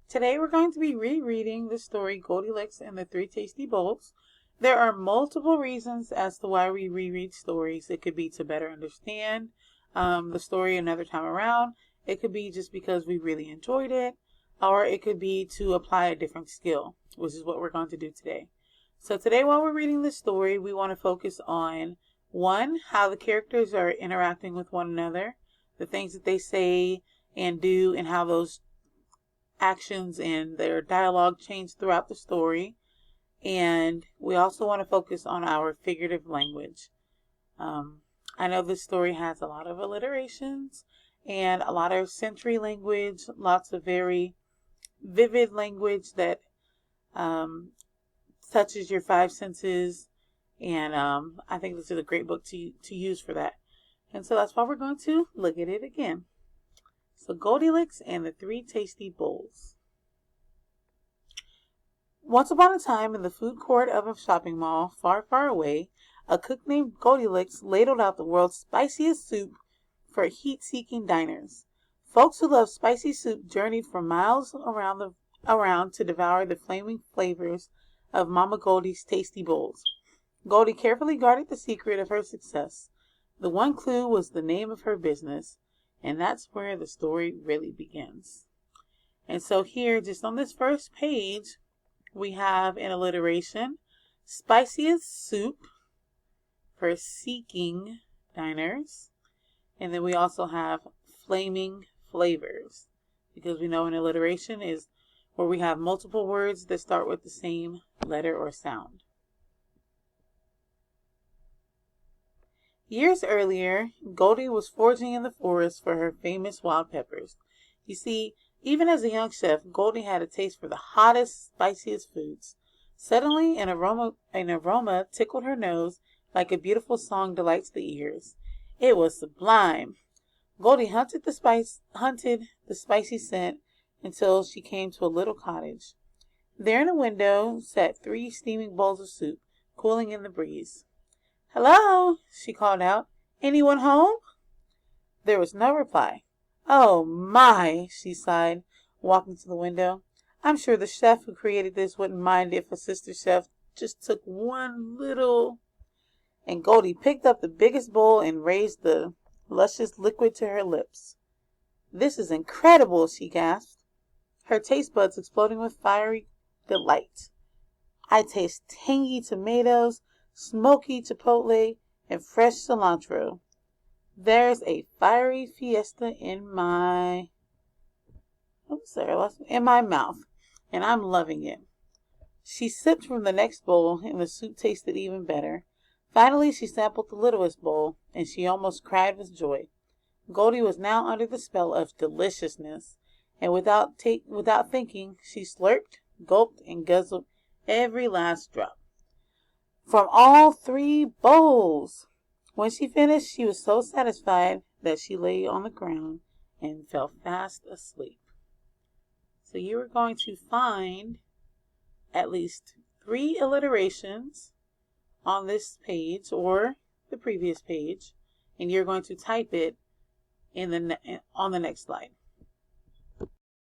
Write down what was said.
Today we're going to be rereading the story Goldilocks and the Three Tasty Bowls. There are multiple reasons as to why we reread stories. It could be to better understand the story another time around. It could be just because we really enjoyed it, or it could be to apply a different skill, which is what we're going to do today. So today while we're reading the story, we want to focus on, one, how the characters are interacting with one another, the things that they say and do, and how those actions and their dialogue change throughout the story. And we also want to focus on our figurative language. I know this story has a lot of alliterations and a lot of sensory language, lots of very vivid language that touches your five senses. And I think this is a great book to use for that. And so that's why we're going to look at it again. So Goldilocks and the Three Tasty Bowls. Once upon a time, in the food court of a shopping mall far, far away, a cook named Goldilocks ladled out the world's spiciest soup for heat-seeking diners. Folks who love spicy soup journeyed for miles around to devour the flaming flavors of Mama Goldie's tasty bowls. Goldie carefully guarded the secret of her success. The one clue was the name of her business. And that's where the story really begins. And so here, just on this first page, we have an alliteration. Spiciest soup for seeking diners. And then we also have flaming flavors. Because we know an alliteration is where we have multiple words that start with the same letter or sound. Years earlier, Goldie was foraging in the forest for her famous wild peppers. You see, even as a young chef, Goldie had a taste for the hottest, spiciest foods. Suddenly, an aroma tickled her nose like a beautiful song delights the ears. It was sublime. Goldie hunted the spicy scent until she came to a little cottage. There in a window sat 3 steaming bowls of soup, cooling in the breeze. "Hello," she called out. "Anyone home?" There was no reply. "Oh my," she sighed, walking to the window. "I'm sure the chef who created this wouldn't mind if a sister chef just took one little—" And Goldie picked up the biggest bowl and raised the luscious liquid to her lips. "This is incredible," she gasped, her taste buds exploding with fiery delight. "I taste tangy tomatoes, smoky chipotle, and fresh cilantro. There's a fiery fiesta in my mouth, and I'm loving it." She sipped from the next bowl, and the soup tasted even better. Finally, she sampled the littlest bowl, and she almost cried with joy. Goldie was now under the spell of deliciousness, and without thinking, she slurped, gulped, and guzzled every last drop from all 3 bowls. When she finished, she was so satisfied that she lay on the ground and fell fast asleep. So you are going to find at least 3 alliterations on this page or the previous page, and you're going to type it on the next slide.